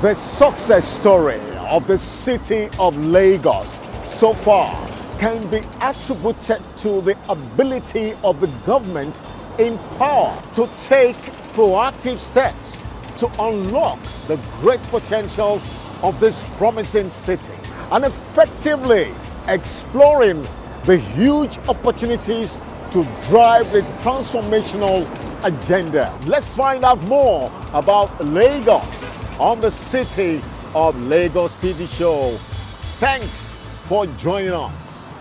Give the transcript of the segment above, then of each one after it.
The success story of the city of Lagos so far can be attributed to the ability of the government in power to take proactive steps to unlock the great potentials of this promising city and effectively exploring the huge opportunities to drive the transformational agenda. Let's find out more about Lagos on the City of Lagos TV show. Thanks for joining us.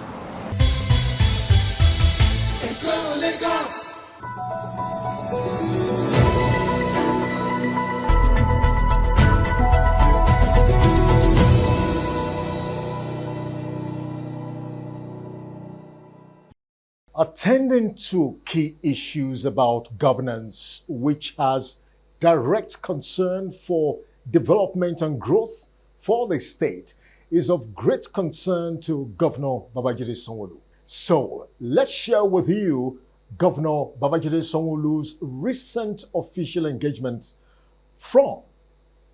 Attending to key issues about governance, which has direct concern for development and growth for the state, is of great concern to Governor Babajide Sanwo-Olu. So let's share with you Governor Babajide Sanwo-Olu's recent official engagements from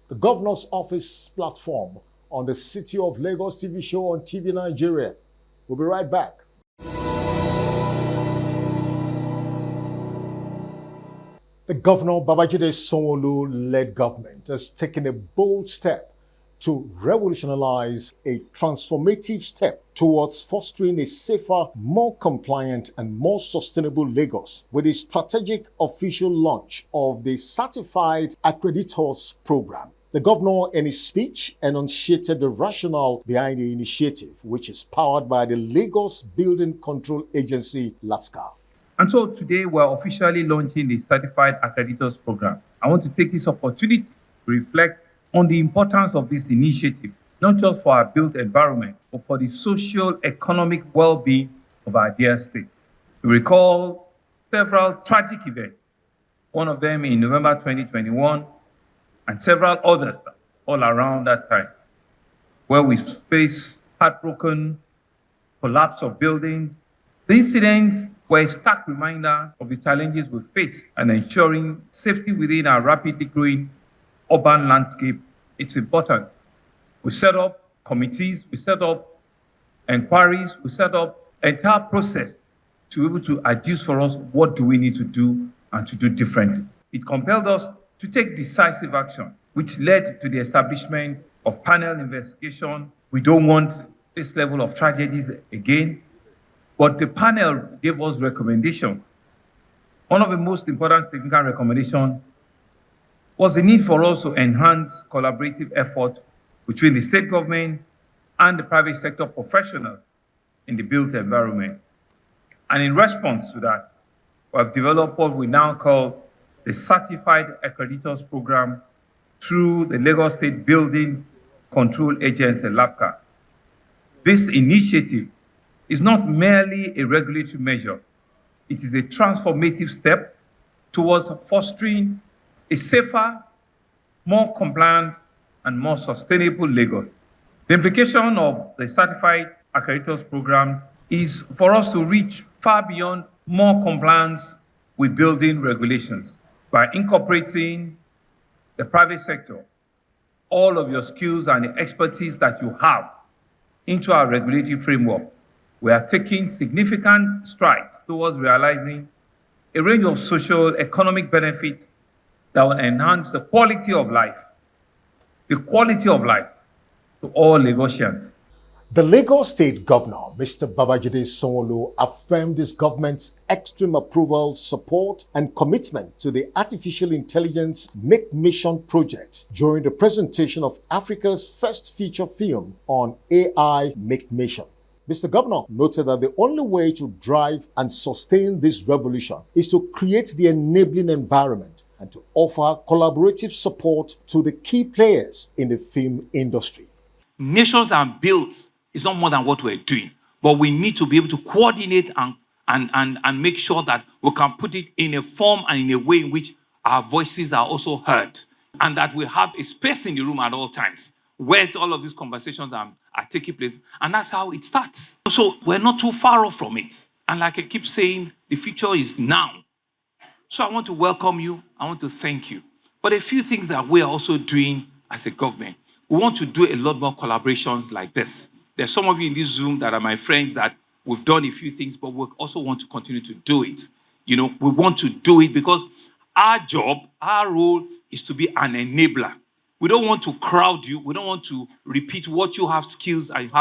the Governor's Office platform on the City of Lagos TV show on TV Nigeria. We'll be right back. The Governor Babajide Sanwo-Olu-led government has taken a bold step to revolutionize a transformative step towards fostering a safer, more compliant and more sustainable Lagos with a strategic official launch of the Certified Accreditors Program. The governor, in his speech, enunciated the rationale behind the initiative, which is powered by the Lagos Building Control Agency, LABSCA. And so today we're officially launching the Certified Accreditors Program. I want to take this opportunity to reflect on the importance of this initiative, not just for our built environment, but for the social economic well-being of our dear state. We recall several tragic events, one of them in November 2021, and several others all around that time, where we face heartbroken collapse of buildings. The incidents were a stark reminder of the challenges we face and ensuring safety within our rapidly growing urban landscape. It's important. We set up committees, we set up inquiries, we set up an entire process to be able to adduce for us what do we need to do and to do differently. It compelled us to take decisive action, which led to the establishment of panel investigation. We don't want this level of tragedies again. But the panel gave us recommendations. One of the most important significant recommendations was the need for us to enhance collaborative effort between the state government and the private sector professionals in the built environment. And in response to that, we have developed what we now call the Certified Accreditors Program through the Lagos State Building Control Agency, LABSCA. This initiative is not merely a regulatory measure. It is a transformative step towards fostering a safer, more compliant, and more sustainable Lagos. The implication of the Certified Accreditors Program is for us to reach far beyond more compliance with building regulations by incorporating the private sector, all of your skills and the expertise that you have into our regulatory framework. We are taking significant strides towards realizing a range of social economic benefits that will enhance the quality of life to all Lagosians. The Lagos State Governor, Mr. Babajide Sanwo-Olu, affirmed his government's extreme approval, support, and commitment to the Artificial Intelligence Make Mission project during the presentation of Africa's first feature film on AI Make Mission. Mr. Governor noted that the only way to drive and sustain this revolution is to create the enabling environment and to offer collaborative support to the key players in the film industry. Nations are built. It's not more than what we're doing, but we need to be able to coordinate and make sure that we can put it in a form and in a way in which our voices are also heard, and that we have a space in the room at all times where all of these conversations are taking place. And that's how it starts. So we're not too far off from it. And like I keep saying, the future is now. So I want to welcome you. I want to thank you. But a few things that we're also doing as a government, we want to do a lot more collaborations like this. There's some of you in this room that are my friends that we've done a few things, but we also want to continue to do it. We want to do it because our job, our role is to be an enabler. We don't want to crowd you. We don't want to repeat what you have skills and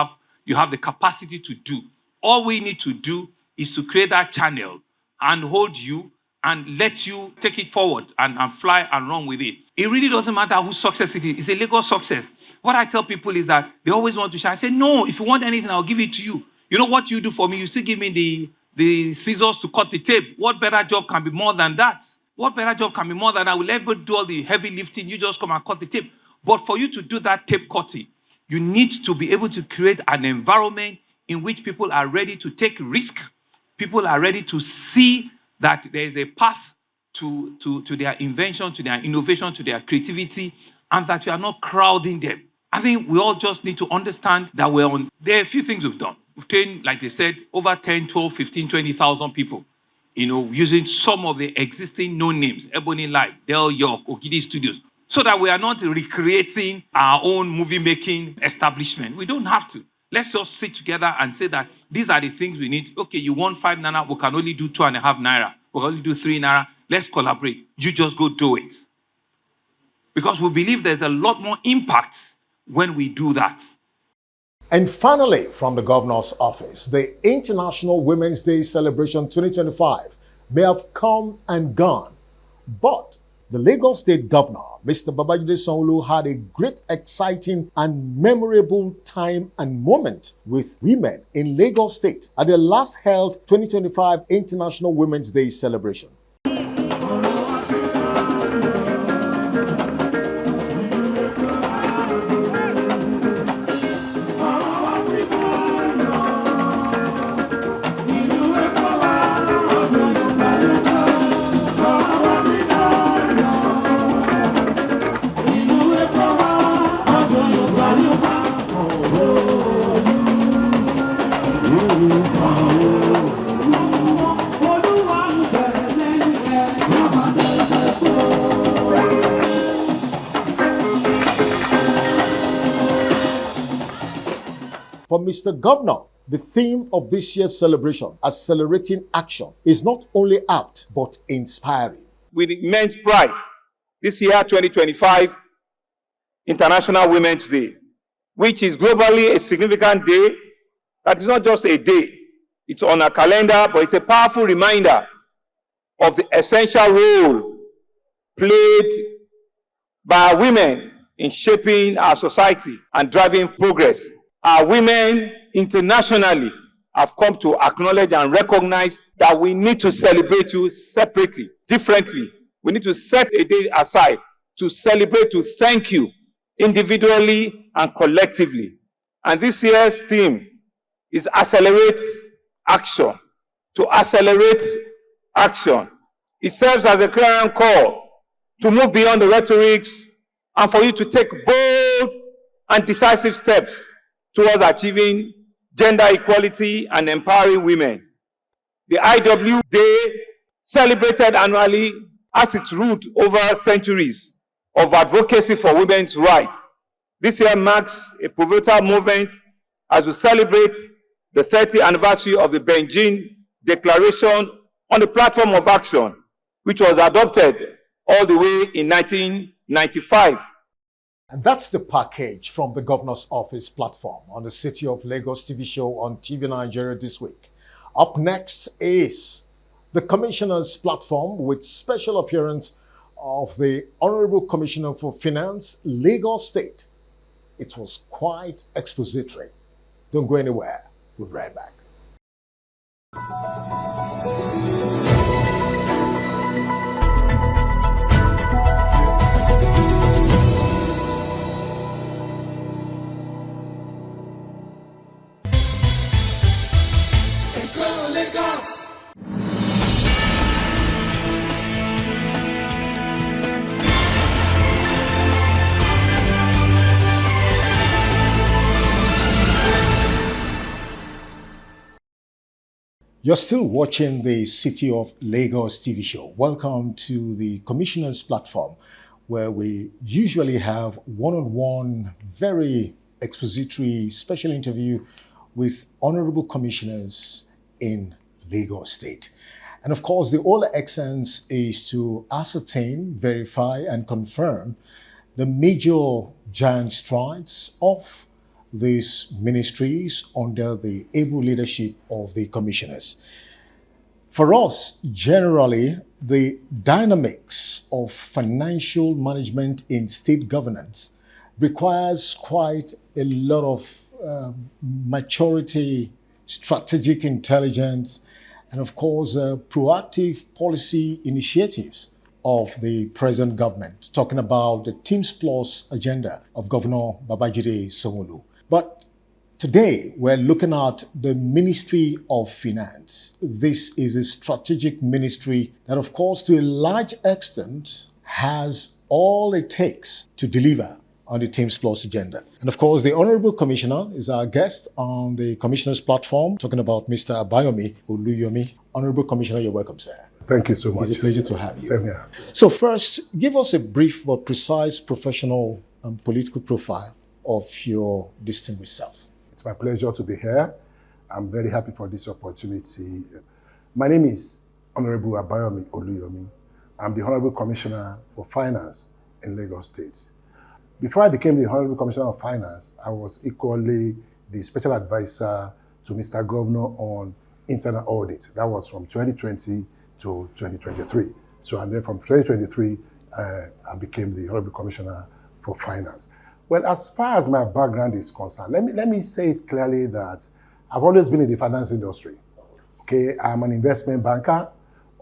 you have the capacity to do. All we need to do is to create that channel and hold you and let you take it forward and fly and run with it. It really doesn't matter whose success it is. It's a Lagos success. What I tell people is that they always want to shine. I say, no, if you want anything, I'll give it to you. You know what you do for me? You still give me the scissors to cut the tape. What better job can be more than that? What better job can be more than that? Will everybody do all the heavy lifting? You just come and cut the tape. But for you to do that tape cutting, you need to be able to create an environment in which people are ready to take risk. People are ready to see that there is a path to their invention, to their innovation, to their creativity, and that you are not crowding them. I think we all just need to understand that there are a few things we've done. We've trained, like they said, over 10, 12, 15, 20,000 people, using some of the existing known names, Ebony Live, Del York, Ogidi Studios, so that we are not recreating our own movie-making establishment. We don't have to. Let's just sit together and say that these are the things we need. Okay, you want 5 naira, we can only do 2.5 naira. We can only do 3 naira. Let's collaborate. You just go do it. Because we believe there's a lot more impact when we do that. And finally, from the governor's office, the International Women's Day Celebration 2025 may have come and gone, but the Lagos State Governor, Mr. Babajide Sanwo-Olu, had a great, exciting, and memorable time and moment with women in Lagos State at the last held 2025 International Women's Day celebration. For Mr. Governor, the theme of this year's celebration, Accelerating Action, is not only apt but inspiring. With immense pride, this year, 2025, International Women's Day, which is globally a significant day, that is not just a day. It's on our calendar, but it's a powerful reminder of the essential role played by women in shaping our society and driving progress. Our women internationally have come to acknowledge and recognize that we need to celebrate you separately, differently. We need to set a day aside to celebrate, to thank you individually and collectively. And this year's theme is Accelerate Action. To accelerate action, it serves as a clarion call to move beyond the rhetorics and for you to take bold and decisive steps towards achieving gender equality and empowering women. The IW Day, celebrated annually, has its root over centuries of advocacy for women's rights. This year marks a pivotal moment as we celebrate the 30th anniversary of the Beijing Declaration on the Platform of Action, which was adopted all the way in 1995. And that's the package from the governor's office platform on the City of Lagos TV show on TV Nigeria this week. Up next is the commissioner's platform with special appearance of the Honorable Commissioner for Finance, Lagos State. It was quite expository. Don't go anywhere. We'll be right back. You're still watching the City of Lagos TV show. Welcome to the Commissioner's Platform where we usually have one-on-one, very expository special interview with honorable commissioners in Lagos State. And of course, the whole essence is to ascertain, verify, and confirm the major giant strides of these ministries under the able leadership of the commissioners. For us, generally, the dynamics of financial management in state governance requires quite a lot of maturity, strategic intelligence, and of course, proactive policy initiatives of the present government, talking about the Teams Plus agenda of Governor Babajide Sanwo-Olu. But today, we're looking at the Ministry of Finance. This is a strategic ministry that, of course, to a large extent, has all it takes to deliver on the Teams Plus agenda. And of course, the Honorable Commissioner is our guest on the Commissioner's platform, talking about Mr. Abayomi Oluyomi. Honorable Commissioner, you're welcome, sir. Thank you so much. It's a pleasure to have you. Same here. So first, give us a brief but precise professional and political profile of your distinguished self. It's my pleasure to be here. I'm very happy for this opportunity. My name is Honorable Abayomi Oluyomi. I'm the Honorable Commissioner for Finance in Lagos State. Before I became the Honorable Commissioner of Finance, I was equally the Special Advisor to Mr. Governor on internal audit. That was from 2020 to 2023. So, and then from 2023, I became the Honorable Commissioner for Finance. Well, as far as my background is concerned, let me say it clearly that I've always been in the finance industry. Okay, I'm an investment banker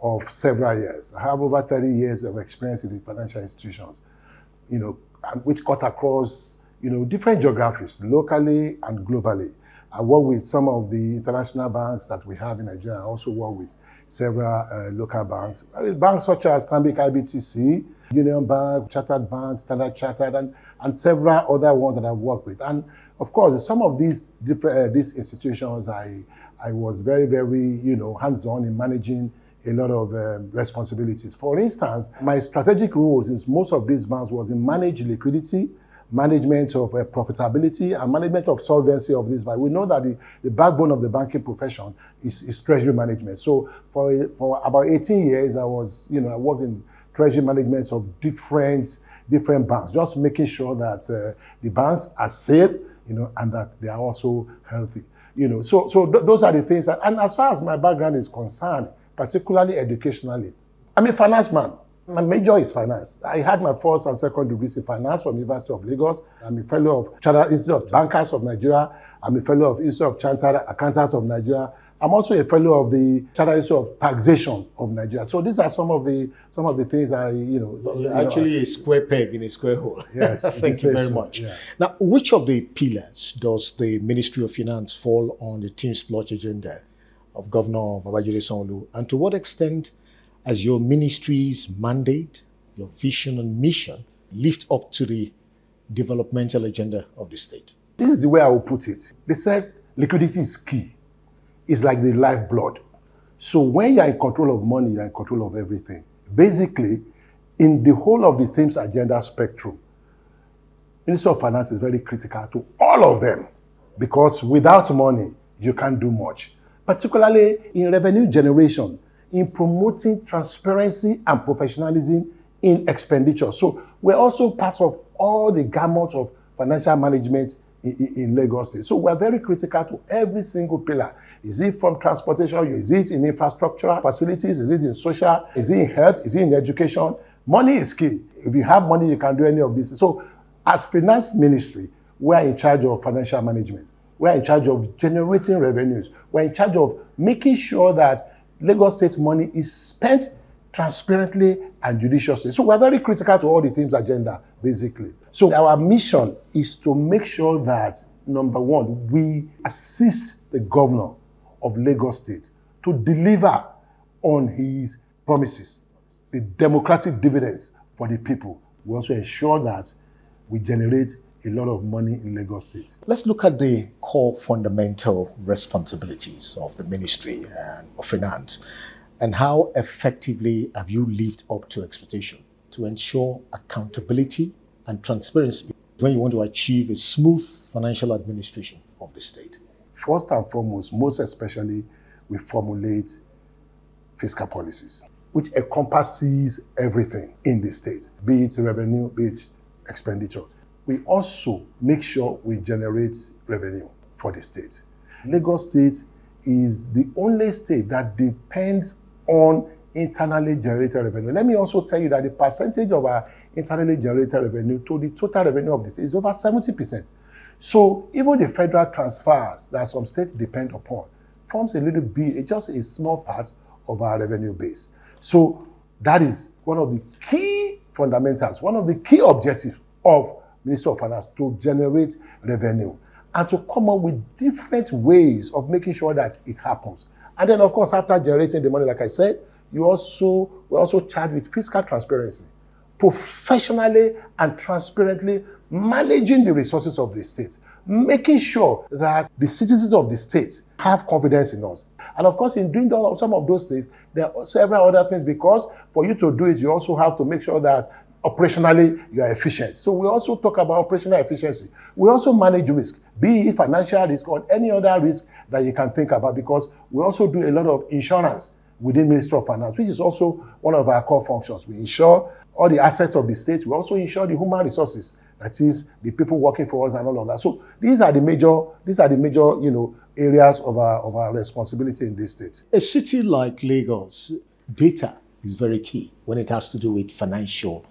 of several years. I have over 30 years of experience in the financial institutions, which cut across, different geographies, locally and globally. I work with some of the international banks that we have in Nigeria. I also work with several local banks. Banks such as Stanbic IBTC, Union Bank, Chartered Bank, Standard Chartered, and several other ones that I've worked with. And of course, some of these different these institutions, I was very, very, hands-on in managing a lot of responsibilities. For instance, my strategic roles in most of these banks was in manage liquidity, management of profitability, and management of solvency of this bank. We know that the backbone of the banking profession is treasury management. So for about 18 years, I worked in treasury management of different banks, just making sure that the banks are safe, and that they are also healthy. So those are the things that, and as far as my background is concerned, particularly educationally, I'm a finance man. My major is finance. I had my first and second degrees in finance from University of Lagos. I'm a fellow of Chartered Institute of Bankers of Nigeria. I'm a fellow of Institute of Chartered Accountants of Nigeria. I'm also a fellow of the Chartered Institute of Taxation of Nigeria. So these are some of the things You're actually a square peg in a square hole. Yes. Thank you very much. Yeah. Now, which of the pillars does the Ministry of Finance fall on the Teams Plus agenda of Governor Babajide Sanwo-Olu, and to what extent has your ministry's mandate, your vision and mission lived up to the developmental agenda of the state? This is the way I will put it. They said liquidity is key. It's like the lifeblood. So when you're in control of money, you're in control of everything. Basically, in the whole of the themes agenda spectrum, Ministry of Finance is very critical to all of them, because without money, you can't do much. Particularly in revenue generation, in promoting transparency and professionalism in expenditure. So we're also part of all the gamut of financial management in Lagos State. So we're very critical to every single pillar. Is it from transportation? Is it in infrastructural facilities? Is it in social? Is it in health? Is it in education? Money is key. If you have money, you can do any of this. So as finance ministry, we're in charge of financial management. We're in charge of generating revenues. We're in charge of making sure that Lagos State money is spent transparently and judiciously. So we're very critical to all the themes agenda, basically. So our mission is to make sure that, number one, we assist the governor of Lagos State to deliver on his promises, the democratic dividends for the people. We also ensure that we generate a lot of money in Lagos State. Let's look at the core fundamental responsibilities of the Ministry of Finance, and how effectively have you lived up to expectation? to ensure accountability and transparency when you want to achieve a smooth financial administration of the state? First and foremost, most especially, we formulate fiscal policies, which encompasses everything in the state, be it revenue, be it expenditure. We also make sure we generate revenue for the state. Lagos State is the only state that depends on internally generated revenue. Let me also tell you that the percentage of our internally generated revenue to the total revenue of the state is over 70%. So even the federal transfers that some states depend upon forms a little bit, just a small part of our revenue base. So that is one of the key fundamentals, one of the key objectives of Ministry of Finance, to generate revenue and to come up with different ways of making sure that it happens. And then, of course, after generating the money, like I said, we're also charged with fiscal transparency, professionally and transparently managing the resources of the state, making sure that the citizens of the state have confidence in us. And of course, in doing some of those things, there are several other things, because for you to do it, you also have to make sure that operationally you are efficient. So we also talk about operational efficiency. We also manage risk, be it financial risk or any other risk that you can think about, because we also do a lot of insurance within Ministry of Finance, which is also one of our core functions. We insure all the assets of the state. We also insure the human resources, that is the people working for us and all of that. So these are the major areas of our responsibility in this state. A city like Lagos, data is very key when it has to do with financial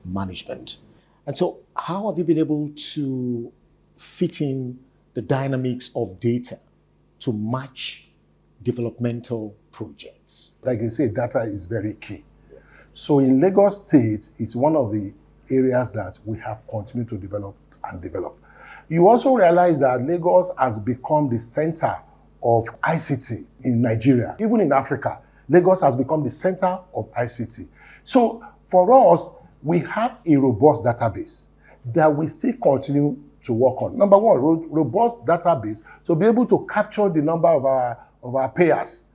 management. And so how have you been able to fit in the dynamics of data to match developmental projects? Like you say, data is very key. Yeah. So in Lagos State, it's one of the areas that we have continued to develop. You also realize that Lagos has become the center of ICT in Nigeria. Even in Africa, Lagos has become the center of ICT. So for us, we have a robust database that we still continue to work on. Number one, robust database to be able to capture the number of our payers.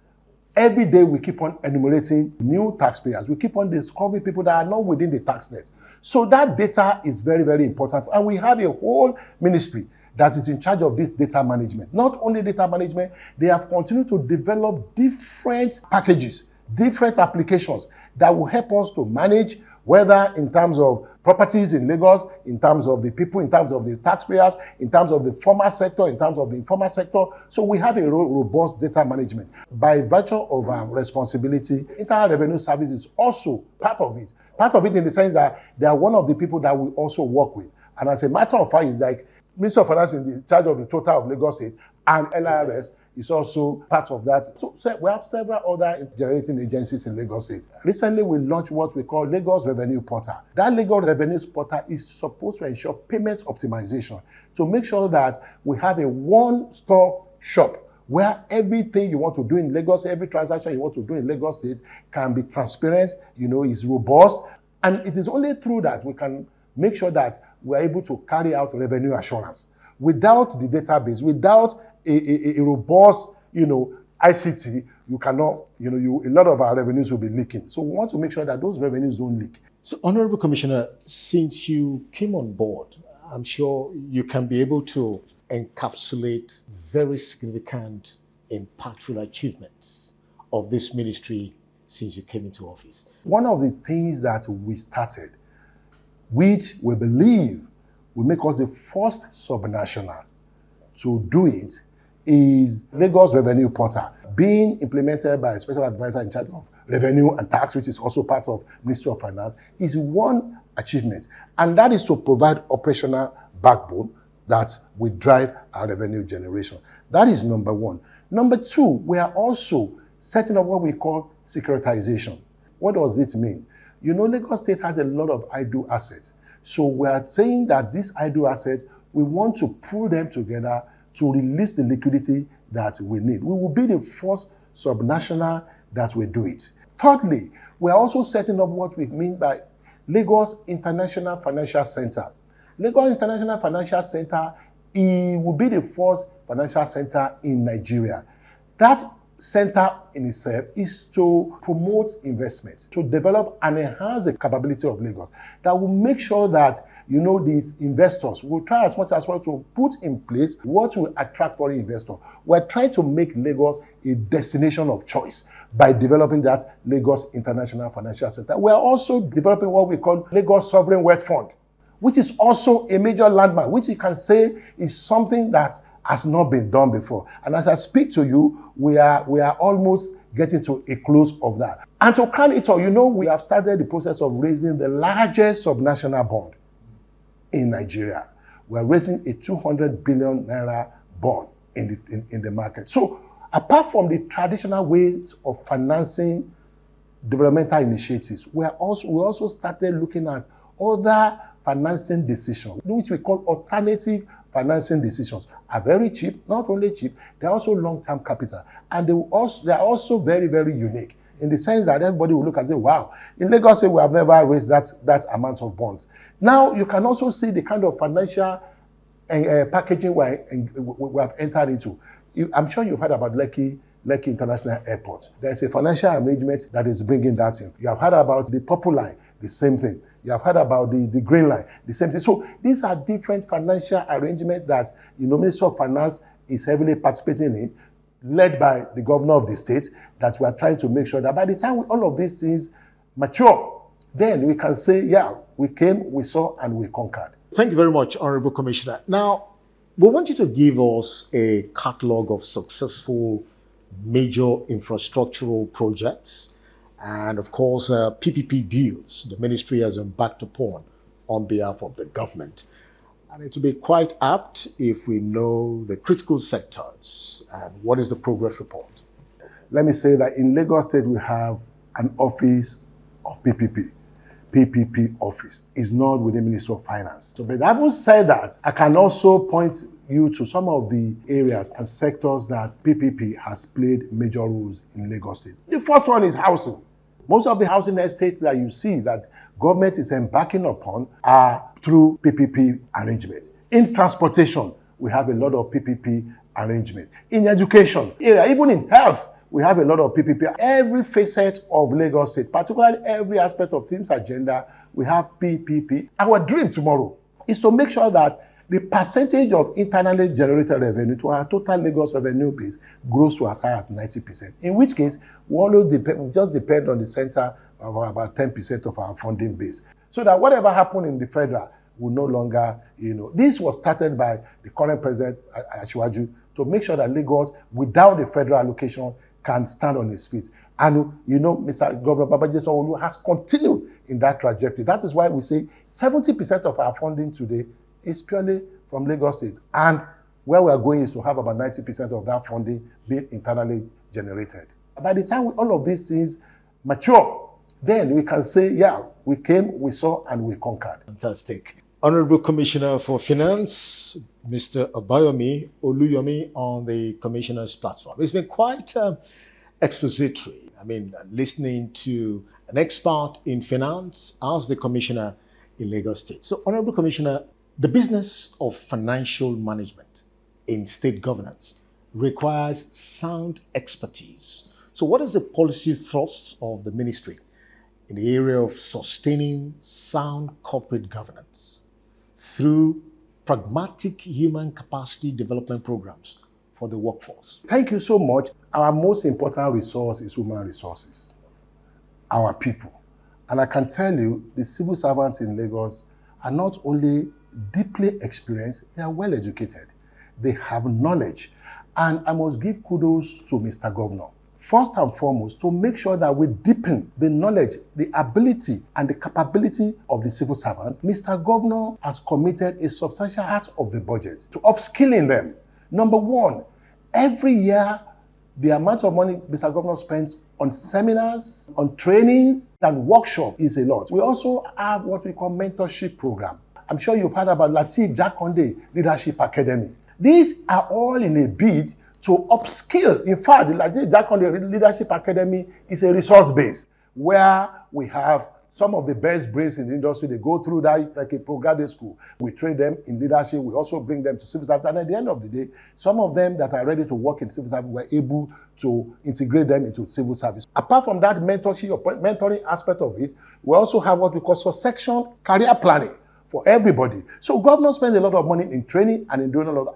Every day we keep on enumerating new taxpayers. We keep on discovering people that are not within the tax net. So that data is very, very important. And we have a whole ministry that is in charge of this data management. Not only data management, they have continued to develop different packages, different applications that will help us to manage, whether in terms of properties in Lagos, in terms of the people, in terms of the taxpayers, in terms of the formal sector, in terms of the informal sector. So we have a robust data management. By virtue of our responsibility, Internal Revenue Service is also part of it. Part of it in the sense that they are one of the people that we also work with. And as a matter of fact, it's like Minister of Finance in the charge of the total of Lagos State, and LRS is also part of that. So we have several other generating agencies in Lagos State. Recently, we launched what we call Lagos Revenue Portal. That Lagos Revenue Portal is supposed to ensure payment optimization to make sure that we have a one-stop shop where everything you want to do in Lagos, every transaction you want to do in Lagos State can be transparent, is robust. And it is only through that we can make sure that we're able to carry out revenue assurance. Without the database, without a robust, ICT, you cannot, a lot of our revenues will be leaking. So we want to make sure that those revenues don't leak. So, Honorable Commissioner, since you came on board, I'm sure you can be able to encapsulate very significant, impactful achievements of this ministry since you came into office. One of the things that we started, which we believe will make us the first subnational to do it, is Lagos Revenue Portal, being implemented by a special advisor in charge of revenue and tax, which is also part of Ministry of Finance, is one achievement. And that is to provide operational backbone that will drive our revenue generation. That is number one. Number two, we are also setting up what we call securitization. What does it mean? Lagos State has a lot of idle assets. So we are saying that these idle assets, we want to pull them together to release the liquidity that we need. We will be the first subnational that will do it. Thirdly, we are also setting up what we mean by Lagos International Financial Center. Lagos International Financial Center will be the first financial center in Nigeria. That center in itself is to promote investment, to develop and enhance the capability of Lagos that will make sure that these investors will try as much as possible to put in place what will attract foreign investors. We're trying to make Lagos a destination of choice by developing that Lagos International Financial Center. We're also developing what we call Lagos Sovereign Wealth Fund, which is also a major landmark, which you can say is something that has not been done before. And as I speak to you, we are almost getting to a close of that. And to crown it all, we have started the process of raising the largest subnational bond in Nigeria. We're raising a 200 billion naira bond in the market. So apart from the traditional ways of financing developmental initiatives, we also started looking at other financing decisions, which we call alternative financing decisions. Are very cheap, not only cheap, they're also long-term capital. And they are also very, very unique in the sense that everybody will look and say, wow, in Lagos, we have never raised that amount of bonds. Now, you can also see the kind of financial packaging we have entered into. I'm sure you've heard about Lekki International Airport. There's a financial arrangement that is bringing that in. You have heard about the Purple Line, the same thing. You have heard about the Green Line, the same thing. So these are different financial arrangements that Ministry of Finance is heavily participating in, led by the governor of the state, that we are trying to make sure that by the time all of these things mature, then we can say, yeah, we came, we saw, and we conquered. Thank you very much, Honorable Commissioner. Now, we want you to give us a catalog of successful major infrastructural projects and, of course, PPP deals the ministry has embarked upon on behalf of the government. And it will be quite apt if we know the critical sectors and what is the progress report. Let me say that in Lagos State, we have an office of PPP office. Is not within Ministry of Finance. So, but having said that, I can also point you to some of the areas and sectors that PPP has played major roles in Lagos State. The first one is housing. Most of the housing estates that you see that government is embarking upon are through PPP arrangement. In transportation, we have a lot of PPP arrangement. In education area, even in health, we have a lot of PPP. Every facet of Lagos State, particularly every aspect of team's agenda, we have PPP. Our dream tomorrow is to make sure that the percentage of internally generated revenue to our total Lagos revenue base grows to as high as 90%. In which case, we just depend on the center of about 10% of our funding base. So that whatever happened in the federal will no longer, This was started by the current president, Asiwaju, to make sure that Lagos, without the federal allocation, can stand on its feet. And, Mr. Governor Babajide Sanwo-Olu has continued in that trajectory. That is why we say 70% of our funding today is purely from Lagos State. And where we are going is to have about 90% of that funding being internally generated. By the time all of these things mature, then we can say, yeah, we came, we saw, and we conquered. Fantastic. Honorable Commissioner for Finance, Mr. Abayomi Oluyomi, on the Commissioner's platform. It's been quite expository. Listening to an expert in finance as the Commissioner in Lagos State. So, Honorable Commissioner, the business of financial management in state governance requires sound expertise. So what is the policy thrust of the ministry in the area of sustaining sound corporate governance through pragmatic human capacity development programs for the workforce? Thank you so much. Our most important resource is human resources, our people. And I can tell you, the civil servants in Lagos are not only deeply experienced, they are well educated. They have knowledge. And I must give kudos to Mr. Governor. First and foremost, to make sure that we deepen the knowledge, the ability, and the capability of the civil servants, Mr. Governor has committed a substantial part of the budget to upskilling them. Number one, every year, the amount of money Mr. Governor spends on seminars, on trainings, and workshops is a lot. We also have what we call mentorship program. I'm sure you've heard about Lateef Jakonde Leadership Academy. These are all in a bid to upskill. In fact, the Lateef Jakonde Leadership Academy is a resource base where we have some of the best brains in the industry. They go through that like a postgraduate school. We train them in leadership. We also bring them to civil service. And at the end of the day, some of them that are ready to work in civil service, we're able to integrate them into civil service. Apart from that mentoring aspect of it, we also have what we call succession career planning for everybody. So government spends a lot of money in training and in doing a lot of,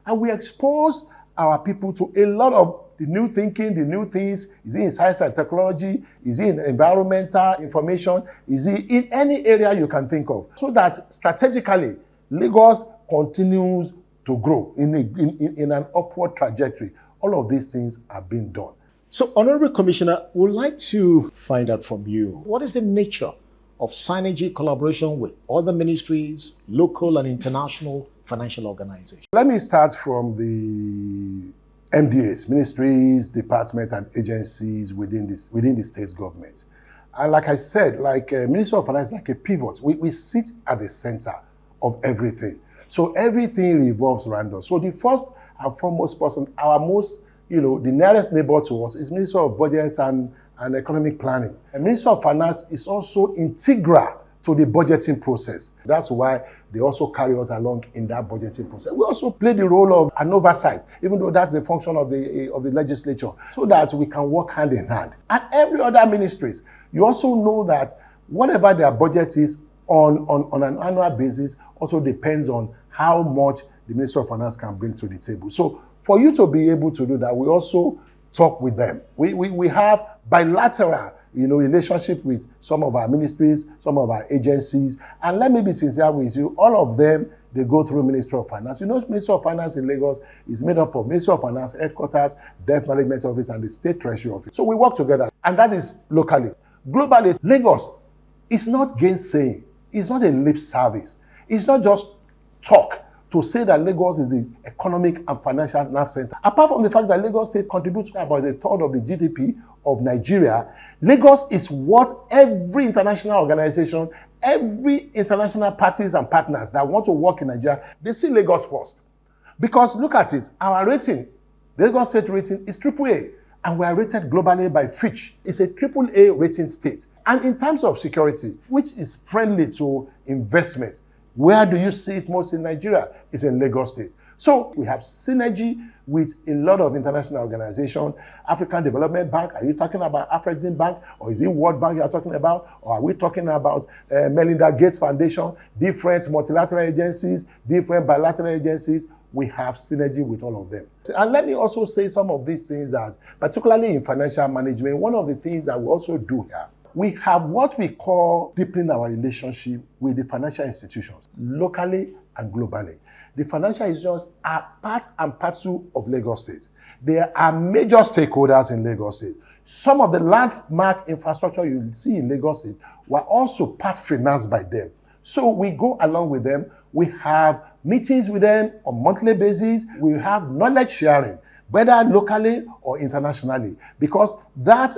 and we expose our people to a lot of the new thinking, the new things. Is it in science and technology? Is it in environmental information? Is it in any area you can think of? So that strategically, Lagos continues to grow in an upward trajectory. All of these things are being done. So, Honorable Commissioner, we'd like to find out from you, what is the nature of synergy collaboration with other ministries, local and international financial organizations? Let me start from the MDAs, ministries, departments, and agencies within the state government. And like I said, like Minister of Finance is like a pivot. We sit at the center of everything. So everything revolves around us. So the first and foremost person, our most, the nearest neighbor to us is Minister of Budget and Economic Planning. And Minister of Finance is also integral to the budgeting process. That's why they also carry us along in that budgeting process. We also play the role of an oversight, even though that's the function of the legislature, so that we can work hand in hand. And every other ministries, you also know that whatever their budget is on an annual basis also depends on how much the Minister of Finance can bring to the table. So for you to be able to do that, we also talk with them. We have bilateral relationship with some of our ministries, some of our agencies. And let me be sincere with you, all of them, they go through Ministry of Finance. Ministry of Finance in Lagos is made up of Ministry of Finance, Headquarters, Debt Management Office, and the State Treasury Office. So we work together, and that is locally. Globally, Lagos is not gainsaying. It's not a lip service. It's not just talk to say that Lagos is the economic and financial nerve center. Apart from the fact that Lagos State contributes about a third of the GDP of Nigeria, Lagos is what every international organization, every international parties and partners that want to work in Nigeria, they see Lagos first. Because look at it, our rating, the Lagos State rating is AAA, and we are rated globally by Fitch. It's a AAA rating state. And in terms of security, which is friendly to investment, where do you see it most in Nigeria? It's in Lagos State. So we have synergy with a lot of international organizations. African Development Bank, are you talking about Afrexim Bank? Or is it World Bank you're talking about? Or are we talking about Melinda Gates Foundation? Different multilateral agencies, different bilateral agencies. We have synergy with all of them. And let me also say some of these things that, particularly in financial management, one of the things that we also do here, we have what we call deepening our relationship with the financial institutions, locally and globally. The financial institutions are part and parcel of Lagos State. They are major stakeholders in Lagos State. Some of the landmark infrastructure you see in Lagos State were also part financed by them. So we go along with them. We have meetings with them on a monthly basis. We have knowledge sharing, whether locally or internationally, because that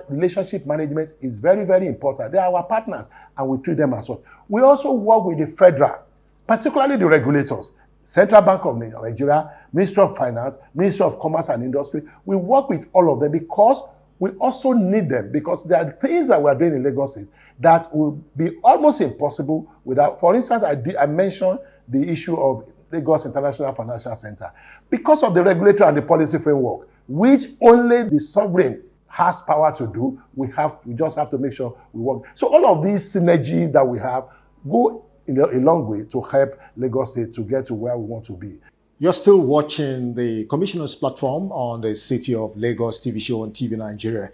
relationship management is very, very important. They are our partners, and we treat them as such. We also work with the federal, particularly the regulators, Central Bank of Nigeria, Ministry of Finance, Ministry of Commerce and Industry. We work with all of them because we also need them, because there are things that we are doing in Lagos State that will be almost impossible without. For instance, I mentioned the issue of Lagos International Financial Center. Because of the regulatory and the policy framework, which only the sovereign has power to do, we just have to make sure we work. So all of these synergies that we have go a long way to help Lagos State to get to where we want to be. You're still watching the Commissioner's platform on the City of Lagos TV show on TV Nigeria.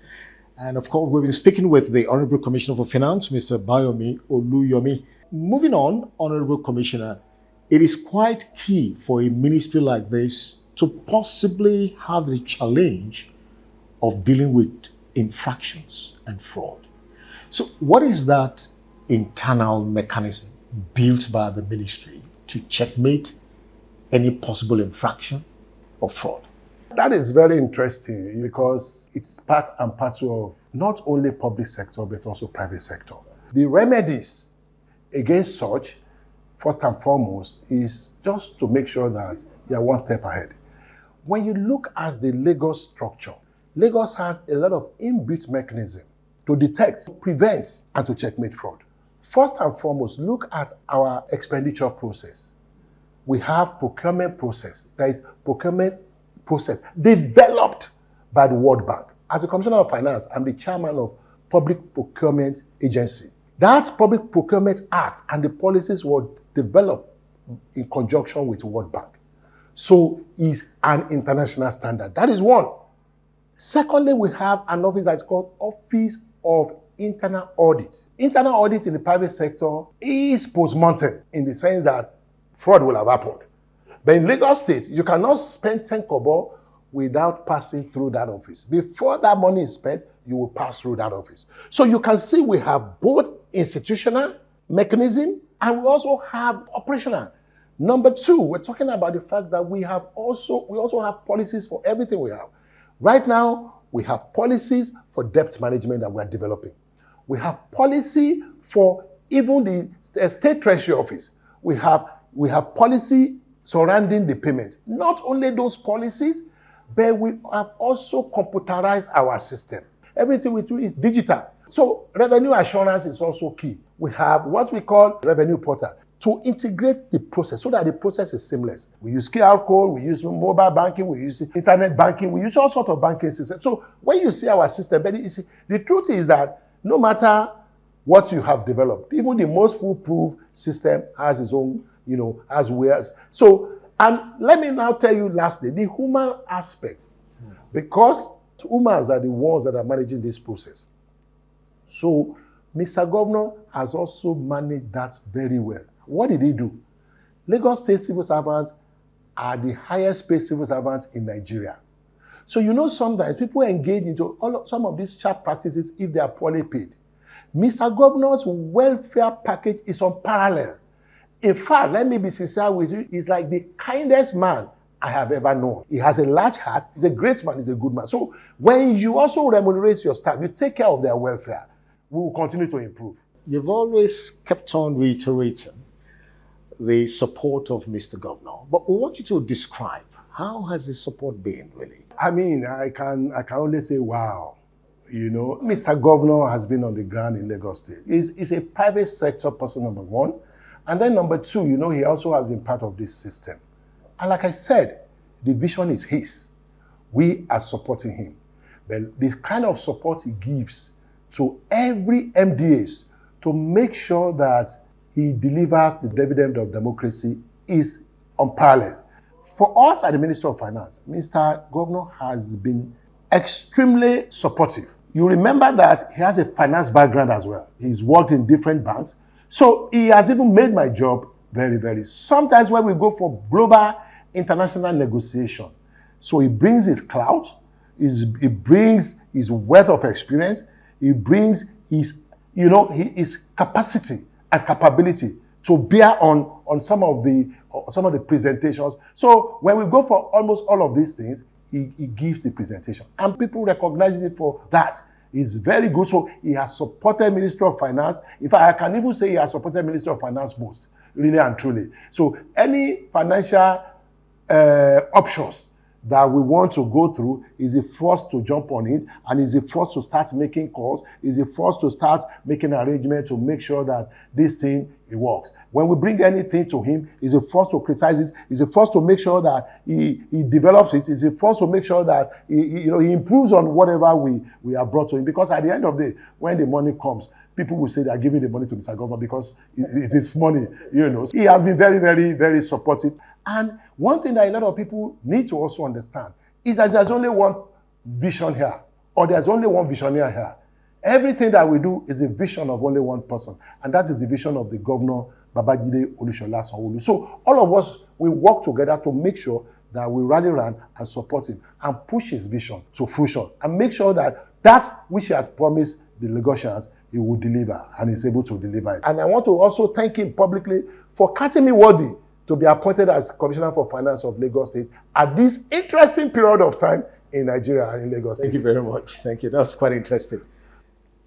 And of course, we've been speaking with the Honorable Commissioner for Finance, Mr. Bayomi Oluyomi. Moving on, Honorable Commissioner, it is quite key for a ministry like this to possibly have the challenge of dealing with infractions and fraud. So what is that internal mechanism built by the ministry to checkmate any possible infraction or fraud? That is very interesting because it's part and parcel of not only public sector, but also private sector. The remedies against such, first and foremost, is just to make sure that you are one step ahead. When you look at the Lagos structure, Lagos has a lot of inbuilt mechanism to detect, prevent, and to checkmate fraud. First and foremost, look at our expenditure process. We have procurement process. There is procurement process developed by the World Bank. As a Commissioner of Finance, I'm the chairman of Public Procurement Agency. That Public Procurement Act and the policies were developed in conjunction with the World Bank. So it's an international standard. That is one. Secondly, we have an office that is called Office of Internal Audit. Internal audit in the private sector is post-mortem in the sense that fraud will have happened. But in Lagos State, you cannot spend 10 kobo without passing through that office. Before that money is spent, you will pass through that office. So you can see we have both institutional mechanism and we also have operational. Number two, we're talking about the fact that we also have policies for everything we have. Right now, we have policies for debt management that we're developing. We have policy for even the State Treasury Office. We have policy surrounding the payment. Not only those policies, but we have also computerized our system. Everything we do is digital. So revenue assurance is also key. We have what we call revenue portal to integrate the process so that the process is seamless. We use QR code, we use mobile banking, we use internet banking, we use all sorts of banking systems. So when you see our system, the truth is that no matter what you have developed, even the most foolproof system has its own, has wares. So, and let me now tell you lastly, the human aspect, because humans are the ones that are managing this process. So, Mr. Governor has also managed that very well. What did he do? Lagos State civil servants are the highest paid civil servants in Nigeria. So sometimes people engage into some of these sharp practices if they are poorly paid. Mr. Governor's welfare package is unparalleled. In fact, let me be sincere with you, he's like the kindest man I have ever known. He has a large heart, he's a great man, he's a good man. So when you also remunerate your staff, you take care of their welfare, we will continue to improve. You've always kept on reiterating the support of Mr. Governor, but we want you to describe how has the support been really? I mean, I can only say, wow. Mr. Governor has been on the ground in Lagos State. He's a private sector person, number one. And then number two, he also has been part of this system. And like I said, the vision is his. We are supporting him. But the kind of support he gives to every MDAs to make sure that he delivers the dividend of democracy is unparalleled. For us at the Ministry of Finance, Mr. Governor has been extremely supportive. You remember that he has a finance background as well. He's worked in different banks. So he has even made my job very, very. Sometimes when we go for global international negotiation, so he brings his clout, he brings his wealth of experience, he brings his capacity and capability to bear on some of the presentations. So when we go for almost all of these things, he gives the presentation. And people recognize it for that. It's very good. So he has supported Ministry of Finance. In fact, I can even say he has supported Ministry of Finance most, really and truly. So any financial options that we want to go through, is the first to jump on it, and is the first to start making calls, is the first to start making arrangements to make sure that this thing, it works. When we bring anything to him, he's the first to criticize it, he's the first to make sure that he develops it, he's the first to make sure that he improves on whatever we have brought to him. Because at the end of the day, when the money comes, people will say they are giving the money to Mr. Governor because it's his money, He has been very, very, very supportive. And one thing that a lot of people need to also understand is that there's only one vision here, or there's only one visionary here. Everything that we do is a vision of only one person, and that is the vision of the Governor, Babajide Olusola Sanwo-Olu. So all of us, we work together to make sure that we rally around and support him and push his vision to fruition and make sure that that which he had promised the Lagosians, he will deliver, and is able to deliver it. And I want to also thank him publicly for counting me worthy to be appointed as Commissioner for Finance of Lagos State at this interesting period of time in Nigeria and in Lagos State. Thank you very much. Thank you. That's quite interesting.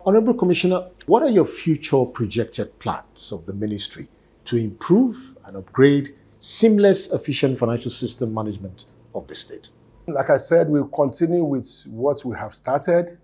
Honorable Commissioner, what are your future projected plans of the ministry to improve and upgrade seamless, efficient financial system management of the state? Like I said, we'll continue with what we have started.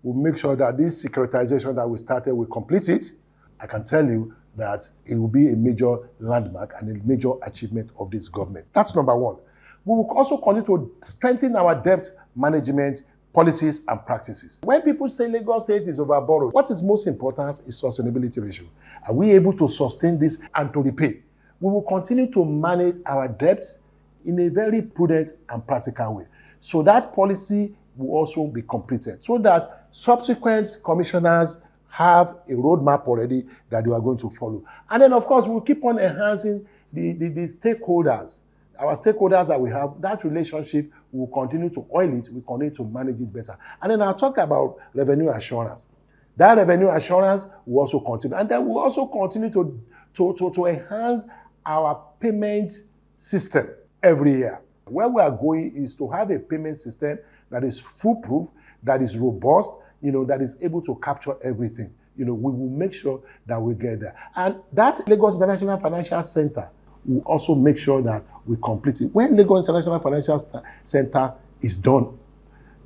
We'll make sure that this securitization that we started, we complete it. I can tell you that it will be a major landmark and a major achievement of this government. That's number one. We will also continue to strengthen our debt management policies and practices. When people say Lagos State is overborrowed, what is most important is sustainability ratio. Are we able to sustain this and to repay? We will continue to manage our debts in a very prudent and practical way. So that policy will also be completed so that subsequent commissioners have a roadmap already that they are going to follow. And then, of course, we'll keep on enhancing the stakeholders. Our stakeholders that we have, that relationship, will continue to oil it, we continue to manage it better. And then I'll talk about revenue assurance. That revenue assurance will also continue. And then we'll also continue to enhance our payment system every year. Where we are going is to have a payment system that is foolproof, that is robust, that is able to capture everything. We will make sure that we get there. And that Lagos International Financial Center will also make sure that we complete it. When Lagos International Financial Center is done,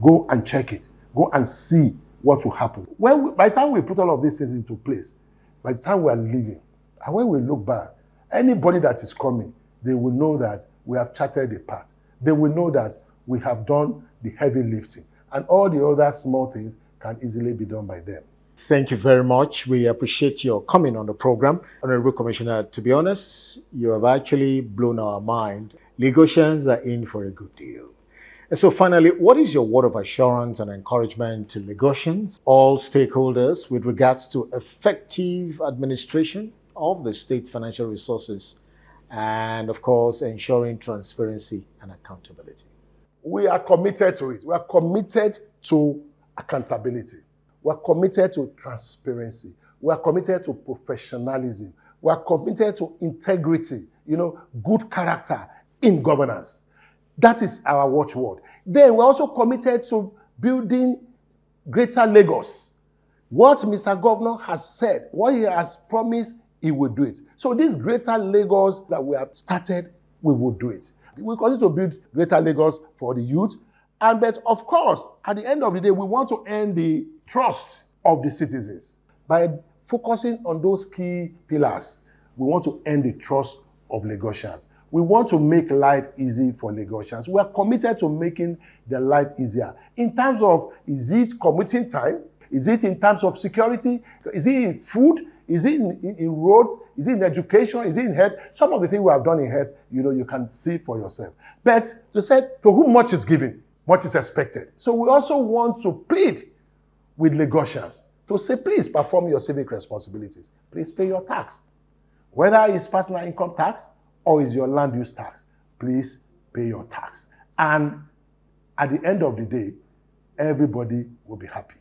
go and check it. Go and see what will happen. By the time we put all of these things into place, by the time we are leaving, and when we look back, anybody that is coming, they will know that we have charted a path. They will know that we have done the heavy lifting. And all the other small things can easily be done by them. Thank you very much. We appreciate your coming on the program. Honorable Commissioner, to be honest, you have actually blown our mind. Lagosians are in for a good deal. And so finally, what is your word of assurance and encouragement to Lagosians, all stakeholders, with regards to effective administration of the state financial resources and, of course, ensuring transparency and accountability? We are committed to it. We are committed to accountability. We are committed to transparency. We are committed to professionalism. We are committed to integrity, good character in governance. That is our watchword. Then we're also committed to building greater Lagos. What Mr. Governor has said, what he has promised, he will do it. So this greater Lagos that we have started, we will do it. We continue to build greater Lagos for the youth. But of course, at the end of the day, we want to earn the trust of the citizens. By focusing on those key pillars, we want to earn the trust of Lagosians. We want to make life easy for Lagosians. We are committed to making their life easier. In terms of, is it commuting time? Is it in terms of security? Is it in food? Is it in roads? Is it in education? Is it in health? Some of the things we have done in health, you can see for yourself. But to say, to whom much is given, much is expected. So we also want to plead with Lagosians to say, please perform your civic responsibilities. Please pay your tax. Whether it's personal income tax or is your land use tax, please pay your tax. And at the end of the day, everybody will be happy.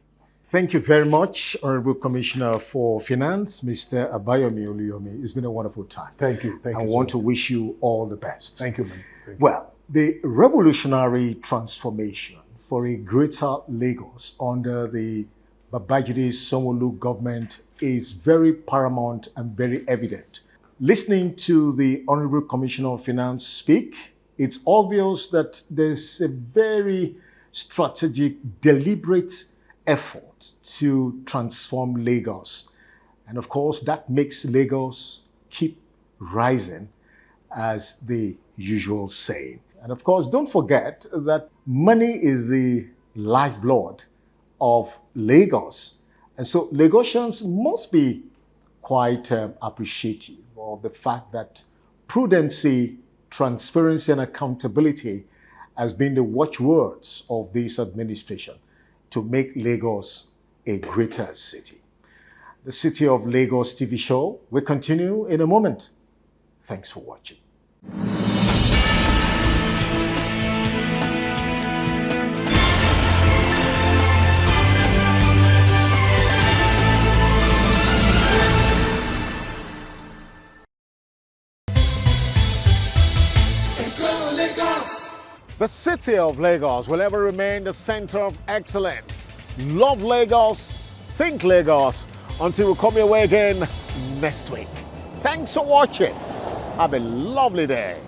Thank you very much, Honorable Commissioner for Finance, Mr. Abayomi Oluyomi. It's been a wonderful time. Thank you. I want to wish you all the best. Thank you, man. Well, the revolutionary transformation for a greater Lagos under the Babajide Sanwo-Olu government is very paramount and very evident. Listening to the Honorable Commissioner of Finance speak, it's obvious that there's a very strategic, deliberate effort to transform Lagos. And of course, that makes Lagos keep rising, as the usual saying. And of course, don't forget that money is the lifeblood of Lagos. And so Lagosians must be quite appreciative of the fact that prudency, transparency, and accountability has been the watchwords of this administration to make Lagos a greater city. The City of Lagos TV show will continue in a moment. Thanks for watching. The city of Lagos will ever remain the center of excellence. Love Lagos, think Lagos, until we come your way again next week. Thanks for watching. Have a lovely day.